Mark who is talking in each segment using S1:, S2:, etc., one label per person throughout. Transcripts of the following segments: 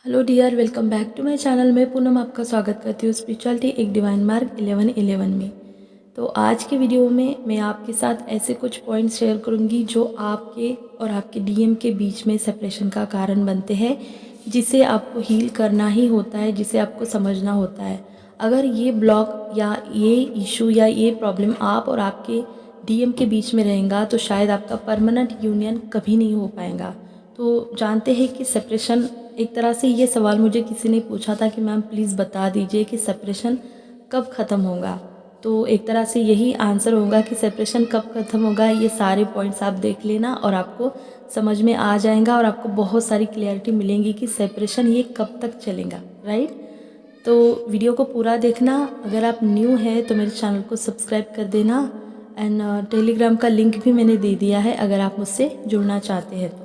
S1: Hello dear, welcome back to my channel. मैं पूनम आपका स्वागत करती हूँ स्पिरिचुअलिटी एक डिवाइन मार्ग 1111 में। तो आज के वीडियो में मैं आपके साथ ऐसे कुछ पॉइंट्स शेयर करूँगी जो आपके और आपके डीएम के बीच में सेपरेशन का कारण बनते हैं, जिसे आपको हील करना ही होता है, जिसे आपको समझना होता है। अगर ये ब्लॉक या ये इशू या ये प्रॉब्लम आप और आपके डीएम के बीच में रहेगा तो शायद आपका परमानेंट यूनियन कभी नहीं हो पाएगा। तो जानते हैं कि सेपरेशन, एक तरह से ये सवाल मुझे किसी ने पूछा था कि मैम प्लीज़ बता दीजिए कि सेपरेशन कब ख़त्म होगा। तो एक तरह से यही आंसर होगा कि सेपरेशन कब ख़त्म होगा, ये सारे पॉइंट्स आप देख लेना और आपको समझ में आ जाएगा और आपको बहुत सारी क्लैरिटी मिलेंगी कि सेपरेशन ये कब तक चलेगा, राइट। तो वीडियो को पूरा देखना। अगर आप न्यू है तो मेरे चैनल को सब्सक्राइब कर देना एंड टेलीग्राम का लिंक भी मैंने दे दिया है अगर आप मुझसे जुड़ना चाहते हैं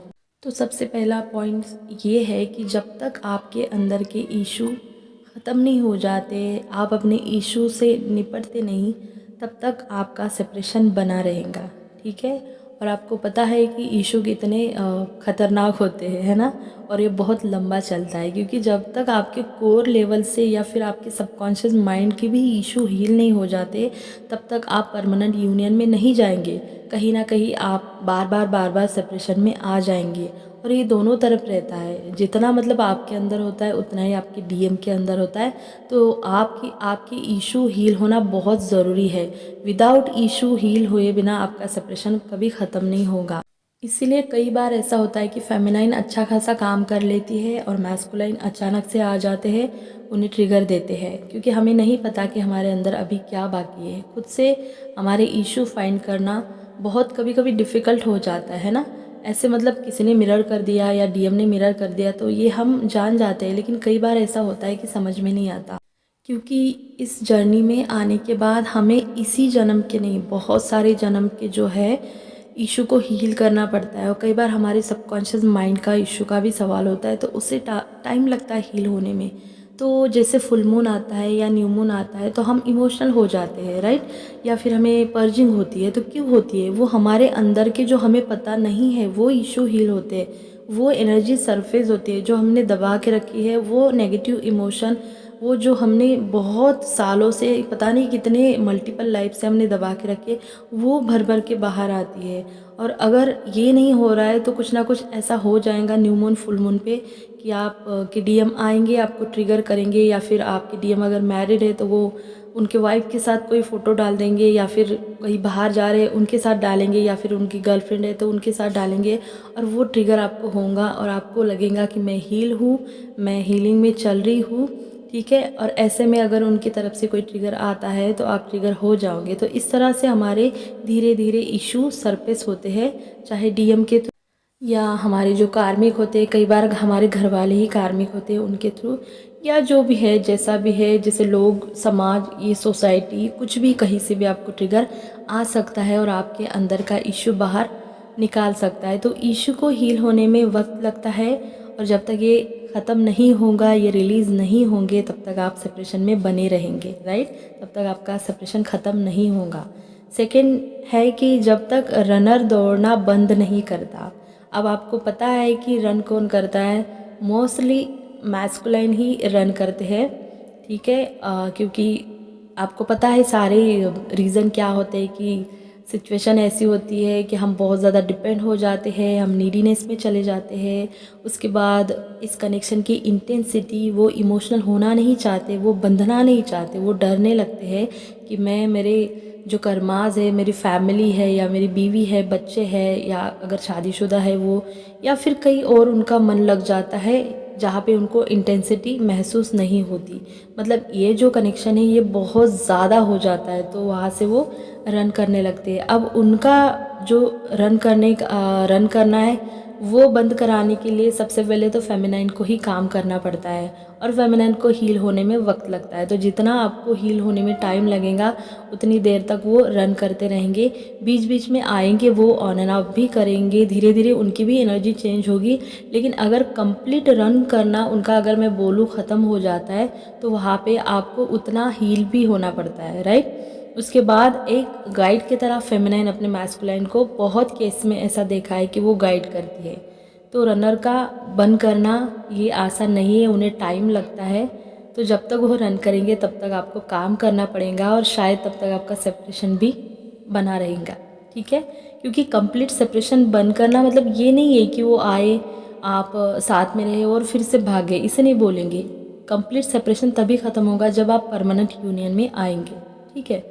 S1: तो सबसे पहला पॉइंट ये है कि जब तक आपके अंदर के इशू ख़त्म नहीं हो जाते, आप अपने इशू से निपटते नहीं, तब तक आपका सेपरेशन बना रहेगा, ठीक है। और आपको पता है कि इशू कितने ख़तरनाक होते हैं, है ना। और ये बहुत लंबा चलता है क्योंकि जब तक आपके कोर लेवल से या फिर आपके सबकॉन्शियस माइंड के भी इशू हील नहीं हो जाते, तब तक आप परमानेंट यूनियन में नहीं जाएंगे। कहीं ना कहीं आप बार बार सेपरेशन में आ जाएंगे। और ये दोनों तरफ रहता है, जितना मतलब आपके अंदर होता है उतना ही आपके डीएम के अंदर होता है। तो आपकी इशू हील होना बहुत ज़रूरी है। विदाउट इशू हील हुए बिना आपका सेपरेशन कभी ख़त्म नहीं होगा। इसीलिए कई बार ऐसा होता है कि फेमिनाइन अच्छा खासा काम कर लेती है और मैस्कुलाइन अचानक से आ जाते हैं, उन्हें ट्रिगर देते हैं, क्योंकि हमें नहीं पता कि हमारे अंदर अभी क्या बाकी है। खुद से हमारे इशू फाइंड करना बहुत कभी कभी डिफ़िकल्ट हो जाता है ना। ऐसे मतलब किसी ने मिरर कर दिया या डीएम ने मिरर कर दिया तो ये हम जान जाते हैं, लेकिन कई बार ऐसा होता है कि समझ में नहीं आता, क्योंकि इस जर्नी में आने के बाद हमें इसी जन्म के नहीं, बहुत सारे जन्म के जो है इशू को हील करना पड़ता है। और कई बार हमारे सबकॉन्शियस माइंड का इशू का भी सवाल होता है, तो उससे टाइम लगता है हील होने में। तो जैसे फुल मून आता है या न्यू मून आता है तो हम इमोशनल हो जाते हैं, राइट। या फिर हमें पर्जिंग होती है, तो क्यों होती है? वो हमारे अंदर के जो हमें पता नहीं है वो इशू हील होते हैं। वो एनर्जी सरफेस होती है जो हमने दबा के रखी है, वो नेगेटिव इमोशन, वो जो हमने बहुत सालों से, पता नहीं कितने मल्टीपल लाइफ से हमने दबा के रखे, वो भर भर के बाहर आती है। और अगर ये नहीं हो रहा है तो कुछ ना कुछ ऐसा हो जाएगा न्यू मून फुल मून पे कि आप के डीएम आएंगे, आपको ट्रिगर करेंगे। या फिर आपके डीएम अगर मैरिड है तो वो उनके वाइफ के साथ कोई फ़ोटो डाल देंगे, या फिर कहीं बाहर जा रहे हैं उनके साथ डालेंगे, या फिर उनकी गर्लफ्रेंड है तो उनके साथ डालेंगे। और वो ट्रिगर आपको होगा और आपको लगेगा कि मैं हील हूँ, मैं हीलिंग में चल रही हूँ, ठीक है। और ऐसे में अगर उनकी तरफ से कोई ट्रिगर आता है तो आप ट्रिगर हो जाओगे। तो इस तरह से हमारे धीरे धीरे इशू सरफेस होते हैं, चाहे डीएम के या हमारे जो कार्मिक होते हैं, कई बार हमारे घर वाले ही कार्मिक होते हैं, उनके थ्रू, या जो भी है, जैसा भी है, जैसे लोग, समाज, ये सोसाइटी, कुछ भी कहीं से भी आपको ट्रिगर आ सकता है और आपके अंदर का इशू बाहर निकाल सकता है। तो इशू को हील होने में वक्त लगता है और जब तक ये ख़त्म नहीं होगा, ये रिलीज़ नहीं होंगे, तब तक आप सेपरेशन में बने रहेंगे, राइट। तब तक आपका सेपरेशन ख़त्म नहीं होगा। सेकेंड है कि जब तक रनर दौड़ना बंद नहीं करता। अब आपको पता है कि रन कौन करता है? मोस्टली मैस्कुलाइन ही रन करते हैं, ठीक है। क्योंकि आपको पता है सारे रीज़न क्या होते हैं कि सिचुएशन ऐसी होती है कि हम बहुत ज़्यादा डिपेंड हो जाते हैं, हम नीडीनेस में चले जाते हैं। उसके बाद इस कनेक्शन की इंटेंसिटी, वो इमोशनल होना नहीं चाहते, वो बंधना नहीं चाहते, वो डरने लगते हैं कि मैं, मेरे जो कर्माज है, मेरी फैमिली है या मेरी बीवी है, बच्चे हैं, या अगर शादीशुदा है वो, या फिर कहीं और उनका मन लग जाता है जहाँ पे उनको इंटेंसिटी महसूस नहीं होती। मतलब ये जो कनेक्शन है ये बहुत ज़्यादा हो जाता है, तो वहाँ से वो रन करने लगते हैं। अब उनका जो रन करना है वो बंद कराने के लिए सबसे पहले तो फेमिनाइन को ही काम करना पड़ता है, और फेमिनाइन को हील होने में वक्त लगता है। तो जितना आपको हील होने में टाइम लगेगा उतनी देर तक वो रन करते रहेंगे। बीच बीच में आएंगे, वो ऑन एंड ऑफ भी करेंगे, धीरे धीरे उनकी भी एनर्जी चेंज होगी। लेकिन अगर कंप्लीट रन करना उनका, अगर मैं बोलूँ, ख़त्म हो जाता है तो वहाँ पे आपको उतना हील भी होना पड़ता है, राइट। उसके बाद एक गाइड की तरह फेमिनाइन अपने मैस्कुलाइन को बहुत केस में ऐसा देखा है कि वो गाइड करती है। तो रनर का बंद करना ये आसान नहीं है, उन्हें टाइम लगता है। तो जब तक वो रन करेंगे तब तक आपको काम करना पड़ेगा और शायद तब तक आपका सेपरेशन भी बना रहेगा, ठीक है। क्योंकि कंप्लीट सेपरेशन बंद करना मतलब ये नहीं है कि वो आए, आप साथ में रहे और फिर से भागे, इसे नहीं बोलेंगे। कंप्लीट सेपरेशन तभी ख़त्म होगा जब आप परमानेंट यूनियन में आएंगे, ठीक है।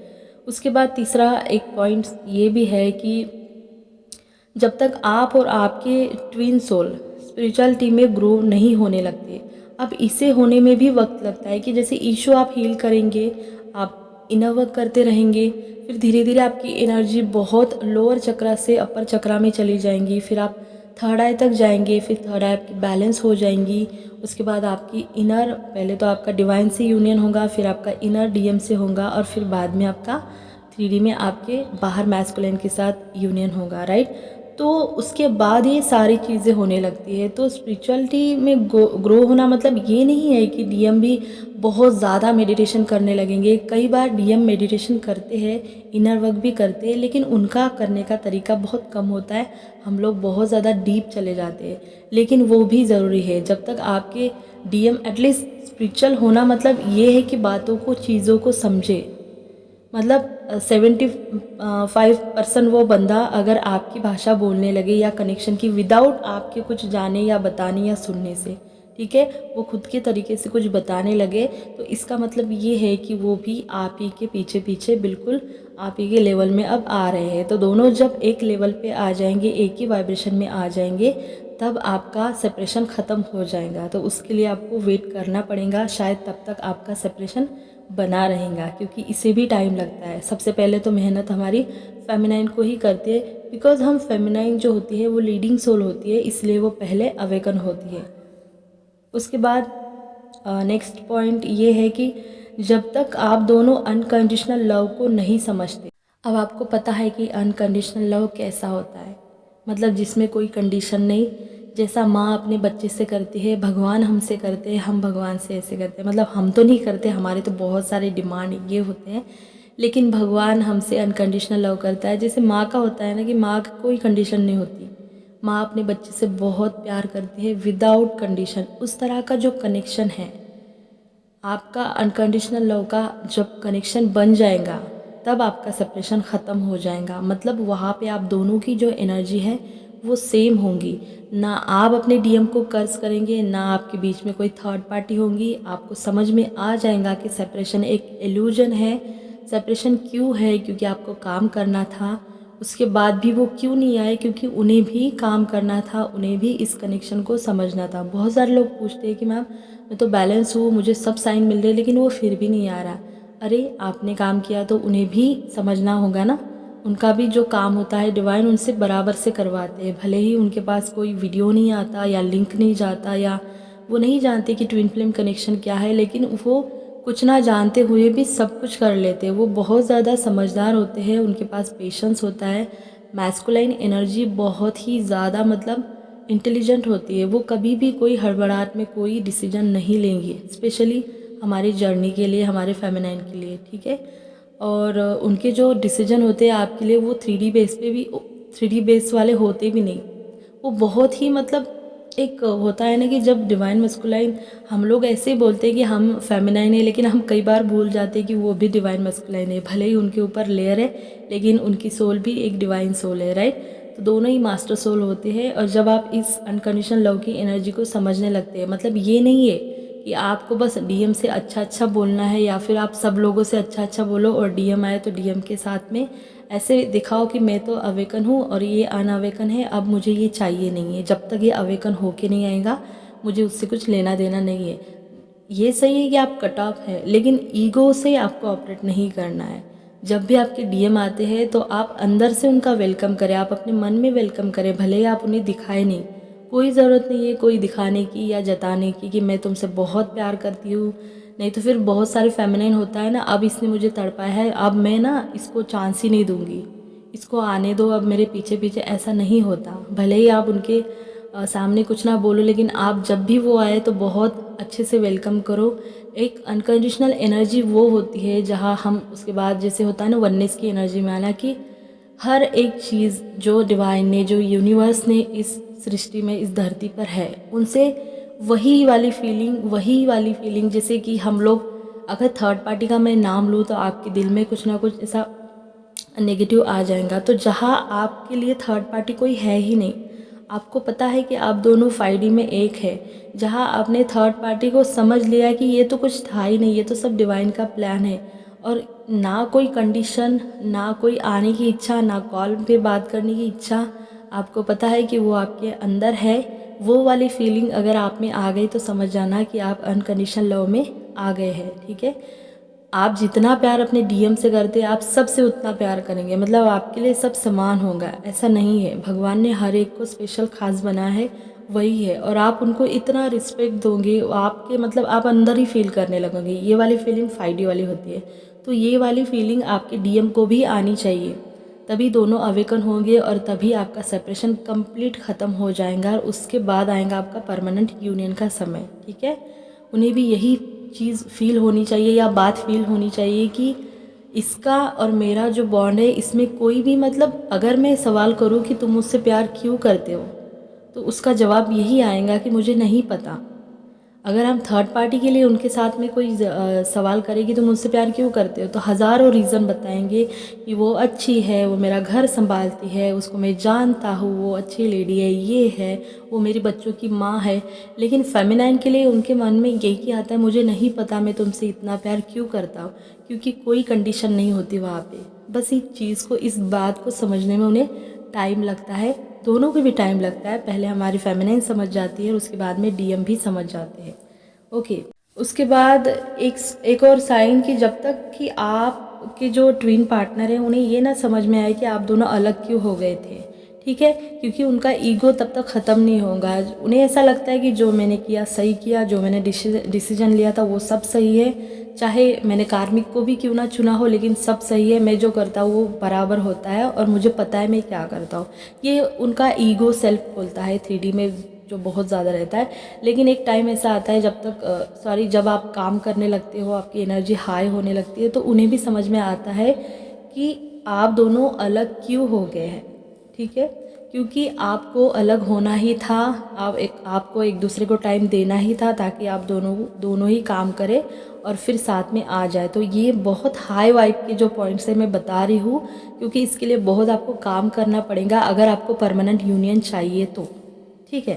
S1: उसके बाद तीसरा एक पॉइंट ये भी है कि जब तक आप और आपके ट्विन सोल स्पिरिचुअलिटी में ग्रो नहीं होने लगते, अब इसे होने में भी वक्त लगता है कि जैसे इशू आप हील करेंगे, आप इनर वर्क करते रहेंगे, फिर धीरे धीरे आपकी एनर्जी बहुत लोअर चक्रा से अपर चक्रा में चली जाएंगी, फिर आप थर्ड आई तक जाएंगे, फिर थर्ड आई आपकी बैलेंस हो जाएंगी। उसके बाद आपकी इनर, पहले तो आपका डिवाइन से यूनियन होगा, फिर आपका इनर डीएम से होगा और फिर बाद में आपका 3D में आपके बाहर मैस्कुलिन के साथ यूनियन होगा, राइट। तो उसके बाद ये सारी चीज़ें होने लगती है। तो स्पिरिचुअलिटी में ग्रो होना मतलब ये नहीं है कि डीएम भी बहुत ज़्यादा मेडिटेशन करने लगेंगे। कई बार डीएम मेडिटेशन करते हैं, इनर वर्क भी करते हैं, लेकिन उनका करने का तरीका बहुत कम होता है। हम लोग बहुत ज़्यादा डीप चले जाते हैं, लेकिन वो भी ज़रूरी है। जब तक आपके डीएम एटलीस्ट स्पिरिचुअल होना मतलब ये है कि बातों को, चीज़ों को समझे। मतलब 75% वो बंदा अगर आपकी भाषा बोलने लगे या कनेक्शन की विदाउट आपके कुछ जाने या बताने या सुनने से, ठीक है, वो खुद के तरीके से कुछ बताने लगे, तो इसका मतलब ये है कि वो भी आप ही के पीछे पीछे बिल्कुल आप ही के लेवल में अब आ रहे हैं। तो दोनों जब एक लेवल पे आ जाएंगे, एक ही वाइब्रेशन में आ जाएंगे, तब आपका सेपरेशन ख़त्म हो जाएगा। तो उसके लिए आपको वेट करना पड़ेगा, शायद तब तक आपका सेपरेशन बना रहेगा, क्योंकि इसे भी टाइम लगता है। सबसे पहले तो मेहनत हमारी फेमिनाइन को ही करती है, बिकॉज हम फेमिनाइन जो होती है वो लीडिंग सोल होती है, इसलिए वो पहले अवेकन होती है। उसके बाद नेक्स्ट पॉइंट ये है कि जब तक आप दोनों अनकंडीशनल लव को नहीं समझते, अब आपको पता है कि अनकंडीशनल लव कैसा होता है, मतलब जिसमें कोई कंडीशन नहीं, जैसा माँ अपने बच्चे से करती है, भगवान हमसे करते हैं, हम भगवान से ऐसे करते हैं। मतलब हम तो नहीं करते, हमारे तो बहुत सारे डिमांड ये होते हैं, लेकिन भगवान हमसे अनकंडीशनल लव करता है। जैसे माँ का होता है ना कि माँ की कोई कंडीशन नहीं होती, माँ अपने बच्चे से बहुत प्यार करती है विदाउट कंडीशन। उस तरह का जो कनेक्शन है आपका अनकंडीशनल लव का, जब कनेक्शन बन जाएगा तब आपका सेपरेशन ख़त्म हो जाएगा। मतलब वहाँ पे आप दोनों की जो एनर्जी है वो सेम होंगी, ना आप अपने डीएम को कर्ज करेंगे, ना आपके बीच में कोई थर्ड पार्टी होंगी। आपको समझ में आ जाएगा कि सेपरेशन एक इल्यूजन है। सेपरेशन क्यों है? क्योंकि आपको काम करना था, उसके बाद भी वो क्यों नहीं आए? क्योंकि उन्हें भी काम करना था, उन्हें भी इस कनेक्शन को समझना था। बहुत सारे लोग पूछते हैं कि मैम मैं तो बैलेंस हूँ, मुझे सब साइन मिल रहे हैं, लेकिन वो फिर भी नहीं आ रहा। अरे आपने काम किया तो उन्हें भी समझना होगा ना, उनका भी जो काम होता है डिवाइन उनसे बराबर से करवाते हैं। भले ही उनके पास कोई वीडियो नहीं आता या लिंक नहीं जाता या वो नहीं जानते कि ट्विन फ्लेम कनेक्शन क्या है, लेकिन वो कुछ ना जानते हुए भी सब कुछ कर लेते हैं। वो बहुत ज़्यादा समझदार होते हैं, उनके पास पेशेंस होता है। मैस्कुलाइन एनर्जी बहुत ही ज़्यादा मतलब इंटेलिजेंट होती है। वो कभी भी कोई हड़बड़ाहट में कोई डिसीजन नहीं लेंगे, स्पेशली हमारी जर्नी के लिए, हमारे फेमिनाइन के लिए, ठीक है। और उनके जो डिसीजन होते हैं आपके लिए, वो 3D बेस पे भी, 3D बेस वाले होते भी नहीं। वो बहुत ही मतलब एक होता है ना कि जब डिवाइन मस्कुलाइन, हम लोग ऐसे ही बोलते हैं कि हम फेमिनाइन है, लेकिन हम कई बार भूल जाते हैं कि वो भी डिवाइन मस्कुलाइन है। भले ही उनके ऊपर लेयर है, लेकिन उनकी सोल भी एक डिवाइन सोल है, राइट। तो दोनों ही मास्टर सोल होते हैं। और जब आप इस अनकंडीशनल लव की एनर्जी को समझने लगते हैं, मतलब ये नहीं है कि आपको बस डीएम से अच्छा अच्छा बोलना है या फिर आप सब लोगों से अच्छा अच्छा बोलो और डीएम आए तो डीएम के साथ में ऐसे दिखाओ कि मैं तो अवेकन हूँ और ये अनअवेकन है, अब मुझे ये चाहिए नहीं है। जब तक ये अवेकन होके नहीं आएगा मुझे उससे कुछ लेना देना नहीं है। ये सही है कि आप कट ऑफ है, लेकिन ईगो से आपको ऑपरेट नहीं करना है। जब भी आपके डीएम आते हैं तो आप अंदर से उनका वेलकम करें, आप अपने मन में वेलकम करें, भले ही आप उन्हें दिखाए नहीं। कोई ज़रूरत नहीं है कोई दिखाने की या जताने की कि मैं तुमसे बहुत प्यार करती हूँ। नहीं तो फिर बहुत सारे फेमिनाइन होता है ना, अब इसने मुझे तड़पाया है, अब मैं ना इसको चांस ही नहीं दूंगी, इसको आने दो, अब मेरे पीछे पीछे। ऐसा नहीं होता। भले ही आप उनके सामने कुछ ना बोलो, लेकिन आप जब भी वो आए तो बहुत अच्छे से वेलकम करो। एक अनकंडीशनल एनर्जी वो होती है जहाँ हम उसके बाद जैसे होता है ना वननेस की एनर्जी में आना, कि हर एक चीज़ जो डिवाइन ने, जो यूनिवर्स ने इस सृष्टि में, इस धरती पर है, उनसे वही वाली फीलिंग जैसे कि हम लोग, अगर थर्ड पार्टी का मैं नाम लूँ तो आपके दिल में कुछ ना कुछ ऐसा नेगेटिव आ जाएगा। तो जहाँ आपके लिए थर्ड पार्टी कोई है ही नहीं, आपको पता है कि आप दोनों 5D में एक है, जहाँ आपने थर्ड पार्टी को समझ लिया कि ये तो कुछ था ही नहीं, ये तो सब डिवाइन का प्लान है, और ना कोई कंडीशन, ना कोई आने की इच्छा, ना कॉल पे बात करने की इच्छा, आपको पता है कि वो आपके अंदर है। वो वाली फीलिंग अगर आप में आ गई तो समझ जाना कि आप अनकंडीशनल लव में आ गए हैं। ठीक है, आप जितना प्यार अपने डीएम से करते हैं, आप सबसे उतना प्यार करेंगे, मतलब आपके लिए सब समान होगा, ऐसा नहीं है। भगवान ने हर एक को स्पेशल खास बनाया है, वही है, और आप उनको इतना रिस्पेक्ट दोगे, आपके मतलब आप अंदर ही फील करने लगोगे। ये वाली फीलिंग 5D वाली होती है, तो ये वाली फीलिंग आपके डीएम को भी आनी चाहिए, तभी दोनों अवेकन होंगे और तभी आपका सेपरेशन कंप्लीट ख़त्म हो जाएगा, और उसके बाद आएगा आपका परमानेंट यूनियन का समय। ठीक है, उन्हें भी यही चीज़ फील होनी चाहिए, या बात फील होनी चाहिए कि इसका और मेरा जो बॉन्ड है, इसमें कोई भी मतलब, अगर मैं सवाल करूँ कि तुम मुझसे प्यार क्यों करते हो, तो उसका जवाब यही आएगा कि मुझे नहीं पता। अगर हम थर्ड पार्टी के लिए उनके साथ में कोई सवाल करेगी, तुम मुझसे प्यार क्यों करते हो, तो हज़ारों रीज़न बताएंगे कि वो अच्छी है, वो मेरा घर संभालती है, उसको मैं जानता हूँ, वो अच्छी लेडी है, ये है, वो मेरे बच्चों की माँ है। लेकिन फेमिनाइन के लिए उनके मन में यही आता है, मुझे नहीं पता मैं तुमसे इतना प्यार क्यों करता हूँ, क्योंकि कोई कंडीशन नहीं होती वहाँ पे। बस इस चीज़ को, इस बात को समझने में उन्हें टाइम लगता है, दोनों को भी टाइम लगता है। पहले हमारी फेमिनाइन समझ जाती है और उसके बाद में डीएम भी समझ जाते हैं। ओके, उसके बाद एक और साइन कि जब तक कि आपके जो ट्विन पार्टनर हैं, उन्हें ये ना समझ में आए कि आप दोनों अलग क्यों हो गए थे। ठीक है, क्योंकि उनका ईगो तब तक ख़त्म नहीं होगा। उन्हें ऐसा लगता है कि जो मैंने किया सही किया, जो मैंने डिसीजन लिया था वो सब सही है, चाहे मैंने कार्मिक को भी क्यों ना चुना हो, लेकिन सब सही है, मैं जो करता हूँ वो बराबर होता है और मुझे पता है मैं क्या करता हूँ। ये उनका ईगो सेल्फ बोलता है 3D में, जो बहुत ज़्यादा रहता है। लेकिन एक टाइम ऐसा आता है जब आप काम करने लगते हो, आपकी एनर्जी हाई होने लगती है, तो उन्हें भी समझ में आता है कि आप दोनों अलग क्यों हो गए हैं। ठीक है, क्योंकि आपको अलग होना ही था, आपको एक दूसरे को टाइम देना ही था, ताकि आप दोनों ही काम करें और फिर साथ में आ जाए। तो ये बहुत हाई वाइब के जो पॉइंट्स है मैं बता रही हूँ, क्योंकि इसके लिए बहुत आपको काम करना पड़ेगा अगर आपको परमानेंट यूनियन चाहिए तो। ठीक है,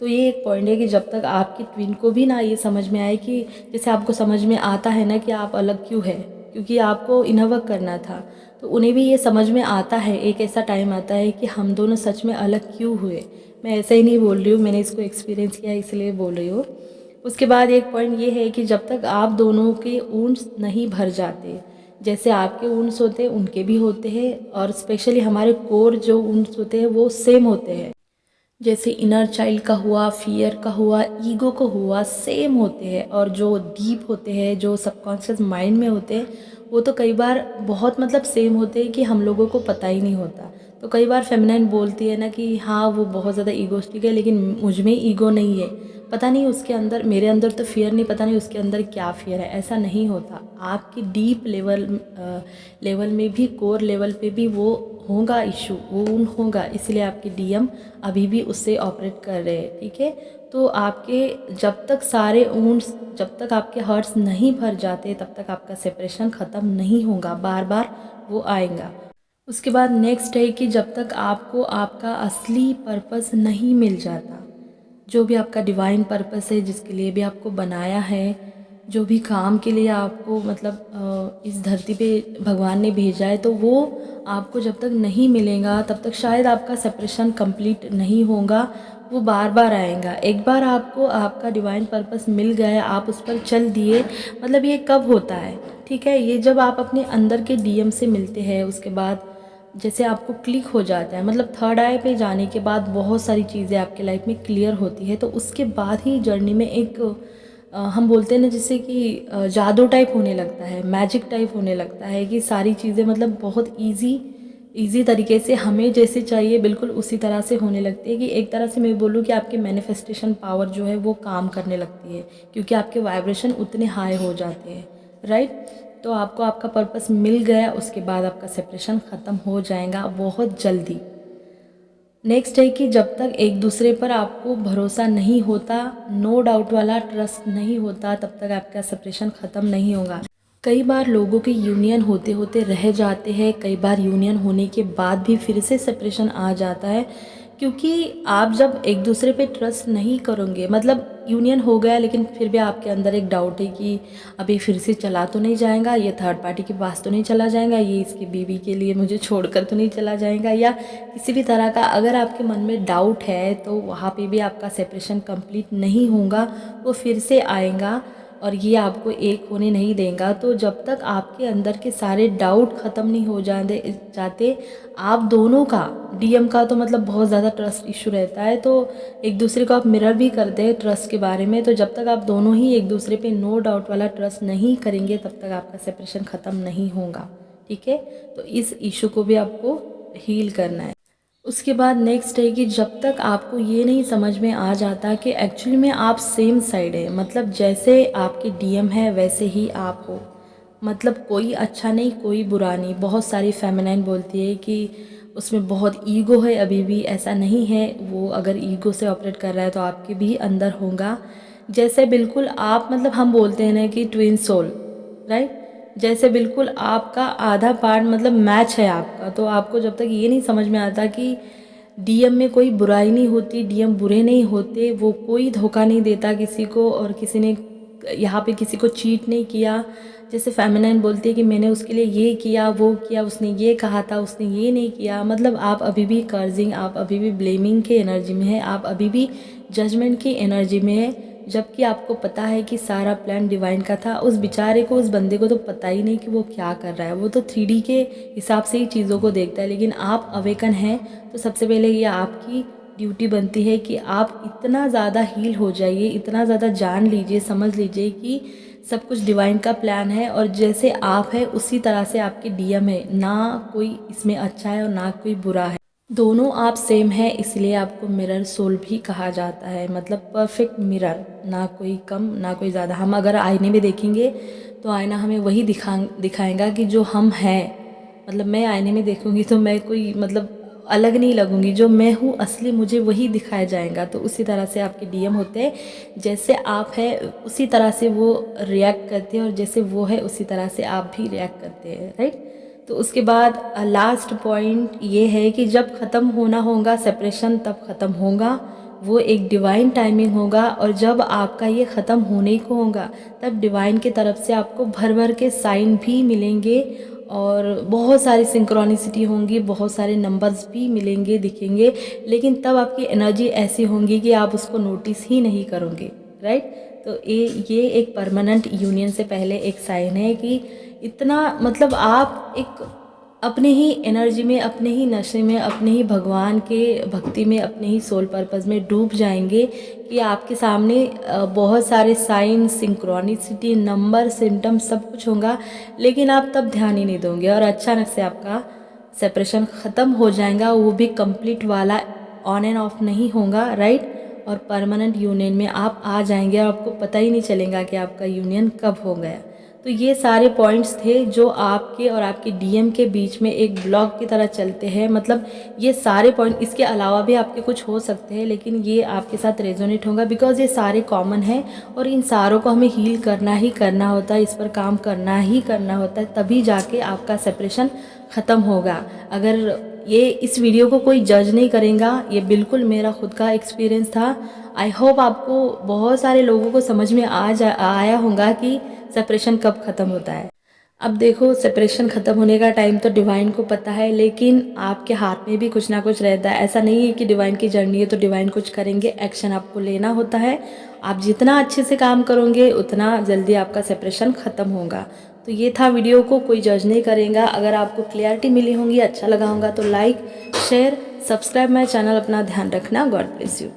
S1: तो ये एक पॉइंट है कि जब तक आपकी ट्विन को भी ना ये समझ में आए कि जैसे आपको समझ में आता है ना कि आप अलग क्यों है, क्योंकि आपको इनवर्क करना था, तो उन्हें भी ये समझ में आता है, एक ऐसा टाइम आता है कि हम दोनों सच में अलग क्यों हुए। मैं ऐसे ही नहीं बोल रही हूँ, मैंने इसको एक्सपीरियंस किया इसलिए बोल रही हूँ। उसके बाद एक पॉइंट ये है कि जब तक आप दोनों के ऊंट्स नहीं भर जाते, जैसे आपके ऊंट्स होते हैं उनके भी होते हैं, और स्पेशली हमारे कोर जो ऊंट्स होते हैं वो सेम होते हैं, जैसे इनर चाइल्ड का हुआ, फियर का हुआ, ईगो का हुआ, सेम होते हैं। और जो डीप होते हैं, जो सबकॉन्शियस माइंड में होते हैं, वो तो कई बार बहुत मतलब सेम होते हैं कि हम लोगों को पता ही नहीं होता। तो कई बार फेमिनाइन बोलती है ना कि हाँ वो बहुत ज़्यादा ईगोस्टिक है, लेकिन मुझ में ईगो नहीं है, पता नहीं उसके अंदर, मेरे अंदर तो फियर नहीं, पता नहीं उसके अंदर क्या फियर है। ऐसा नहीं होता, आपकी डीप लेवल में भी, कोर लेवल पे भी वो होगा इशू, वो होगा, इसलिए आपके डीएम अभी भी उससे ऑपरेट कर रहे हैं। ठीक है, तो आपके जब तक आपके हर्ट्स नहीं भर जाते, तब तक आपका सेपरेशन ख़त्म नहीं होगा, बार बार वो आएगा। उसके बाद नेक्स्ट है कि जब तक आपको आपका असली पर्पस नहीं मिल जाता, जो भी आपका डिवाइन पर्पस है, जिसके लिए भी आपको बनाया है, जो भी काम के लिए आपको मतलब इस धरती पे भगवान ने भेजा है, तो वो आपको जब तक नहीं मिलेगा तब तक शायद आपका सेपरेशन कंप्लीट नहीं होगा, वो बार बार आएगा। एक बार आपको आपका डिवाइन पर्पस मिल गया, आप उस पर चल दिए, मतलब ये कब होता है, ठीक है, ये जब आप अपने अंदर के डीएम से मिलते हैं, उसके बाद जैसे आपको क्लिक हो जाता है, मतलब थर्ड आई पे जाने के बाद बहुत सारी चीज़ें आपके लाइफ में क्लियर होती है, तो उसके बाद ही जर्नी में एक हम बोलते हैं ना जैसे कि जादू टाइप होने लगता है, मैजिक टाइप होने लगता है, कि सारी चीज़ें मतलब बहुत इजी तरीके से हमें जैसे चाहिए बिल्कुल उसी तरह से होने लगती है। कि एक तरह से मैं बोलूँ कि आपकी मैनिफेस्टेशन पावर जो है वो काम करने लगती है, क्योंकि आपके वाइब्रेशन उतने हाई हो जाते हैं, राइट। तो आपको आपका पर्पस मिल गया, उसके बाद आपका सेपरेशन ख़त्म हो जाएगा बहुत जल्दी। नेक्स्ट है कि जब तक एक दूसरे पर आपको भरोसा नहीं होता, नो डाउट वाला ट्रस्ट नहीं होता, तब तक आपका सेपरेशन ख़त्म नहीं होगा। कई बार लोगों के यूनियन होते होते रह जाते हैं, कई बार यूनियन होने के बाद भी फिर से सेपरेशन आ जाता है, क्योंकि आप जब एक दूसरे पे ट्रस्ट नहीं करोगे, मतलब यूनियन हो गया लेकिन फिर भी आपके अंदर एक डाउट है कि अभी फिर से चला तो नहीं जाएगा, ये थर्ड पार्टी के पास तो नहीं चला जाएगा, ये इसकी बीवी के लिए मुझे छोड़कर तो नहीं चला जाएगा, या किसी भी तरह का अगर आपके मन में डाउट है तो वहाँ पे भी आपका सेपरेशन कंप्लीट नहीं होगा, वो फिर से आएगा और ये आपको एक होने नहीं देगा। तो जब तक आपके अंदर के सारे डाउट ख़त्म नहीं हो जाते आप दोनों का, डीएम का तो मतलब बहुत ज़्यादा ट्रस्ट इशू रहता है, तो एक दूसरे को आप मिरर भी करते हैं ट्रस्ट के बारे में। तो जब तक आप दोनों ही एक दूसरे पे नो डाउट वाला ट्रस्ट नहीं करेंगे तब तक आपका सेपरेशन ख़त्म नहीं होगा। ठीक है, तो इस इशू को भी आपको हील करना है। उसके बाद नेक्स्ट है कि जब तक आपको ये नहीं समझ में आ जाता कि एक्चुअली में आप सेम साइड है, मतलब जैसे आपके डीएम है वैसे ही आप हो, मतलब कोई अच्छा नहीं कोई बुरा नहीं। बहुत सारी फेमिनाइन बोलती है कि उसमें बहुत ईगो है, अभी भी ऐसा नहीं है। वो अगर ईगो से ऑपरेट कर रहा है तो आपके भी अंदर होगा, जैसे बिल्कुल आप, मतलब हम बोलते हैं ना कि ट्विन सोल, राइट, जैसे बिल्कुल आपका आधा पार्ट मतलब मैच है आपका। तो आपको जब तक ये नहीं समझ में आता कि डीएम में कोई बुराई नहीं होती, डीएम बुरे नहीं होते, वो कोई धोखा नहीं देता किसी को, और किसी ने यहाँ पे किसी को चीट नहीं किया। जैसे फेमिनाइन बोलती है कि मैंने उसके लिए ये किया वो किया, उसने ये कहा था उसने ये नहीं किया, मतलब आप अभी भी कर्जिंग, आप अभी भी ब्लेमिंग के एनर्जी में है, आप अभी भी जजमेंट की एनर्जी में है, जबकि आपको पता है कि सारा प्लान डिवाइन का था। उस बेचारे को, उस बंदे को तो पता ही नहीं कि वो क्या कर रहा है, वो तो 3D के हिसाब से ही चीज़ों को देखता है। लेकिन आप अवेकन हैं तो सबसे पहले ये आपकी ड्यूटी बनती है कि आप इतना ज़्यादा हील हो जाइए, इतना ज़्यादा जान लीजिए, समझ लीजिए कि सब कुछ डिवाइन का प्लान है, और जैसे आप है उसी तरह से आपके डीएम है, ना कोई इसमें अच्छा है और ना कोई बुरा है, दोनों आप सेम है। इसलिए आपको मिरर सोल भी कहा जाता है, मतलब परफेक्ट मिरर, ना कोई कम ना कोई ज़्यादा। हम अगर आईने में देखेंगे तो आईना हमें वही दिखाएगा कि जो हम हैं, मतलब मैं आईने में देखूंगी तो मैं कोई मतलब अलग नहीं लगूंगी, जो मैं हूँ असली मुझे वही दिखाया जाएगा। तो उसी तरह से आपके डीएम होते हैं, जैसे आप हैं उसी तरह से वो रिएक्ट करते हैं, और जैसे वो है उसी तरह से आप भी रिएक्ट करते हैं, राइट। तो उसके बाद लास्ट पॉइंट ये है कि जब ख़त्म होना होगा सेपरेशन तब ख़त्म होगा, वो एक डिवाइन टाइमिंग होगा, और जब आपका ये ख़त्म होने को होगा तब डिवाइन की तरफ से आपको भर भर के साइन भी मिलेंगे, और बहुत सारी सिंक्रोनिसिटी होंगी, बहुत सारे नंबर्स भी मिलेंगे दिखेंगे, लेकिन तब आपकी एनर्जी ऐसी होंगी कि आप उसको नोटिस ही नहीं करोगे, राइट। तो ये एक परमानेंट यूनियन से पहले एक साइन है कि इतना, मतलब आप एक अपने ही एनर्जी में, अपने ही नशे में, अपने ही भगवान के भक्ति में, अपने ही सोल पर्पस में डूब जाएंगे कि आपके सामने बहुत सारे साइन, सिंक्रोनिसिटी, नंबर, सिम्टम्स सब कुछ होगा, लेकिन आप तब ध्यान ही नहीं दोगे, और अचानक से आपका सेपरेशन ख़त्म हो जाएगा, वो भी कंप्लीट वाला, ऑन एंड ऑफ नहीं होगा, राइट। और परमानेंट यूनियन में आप आ जाएंगे और आपको पता ही नहीं चलेगा कि आपका यूनियन कब हो गया। तो ये सारे पॉइंट्स थे जो आपके और आपके डीएम के बीच में एक ब्लॉक की तरह चलते हैं, मतलब ये सारे पॉइंट, इसके अलावा भी आपके कुछ हो सकते हैं, लेकिन ये आपके साथ रेजोनेट होगा बिकॉज ये सारे कॉमन हैं, और इन सारों को हमें हील करना ही करना होता है, इस पर काम करना ही करना होता है, तभी जाके आपका सेपरेशन ख़त्म होगा। अगर ये इस वीडियो को कोई जज नहीं करेगा, ये बिल्कुल मेरा खुद का एक्सपीरियंस था। आई होप आपको, बहुत सारे लोगों को समझ में आया होगा कि सेपरेशन कब ख़त्म होता है। अब देखो, सेपरेशन ख़त्म होने का टाइम तो डिवाइन को पता है, लेकिन आपके हाथ में भी कुछ ना कुछ रहता है। ऐसा नहीं है कि डिवाइन की जर्नी है तो डिवाइन कुछ करेंगे, एक्शन आपको लेना होता है। आप जितना अच्छे से काम करोगे उतना जल्दी आपका सेपरेशन ख़त्म होगा। तो ये था वीडियो, को कोई जज नहीं करेगा। अगर आपको क्लियरिटी मिली होगी, अच्छा लगा होगा तो like, share, subscribe my channel, अपना ध्यान रखना। God bless you.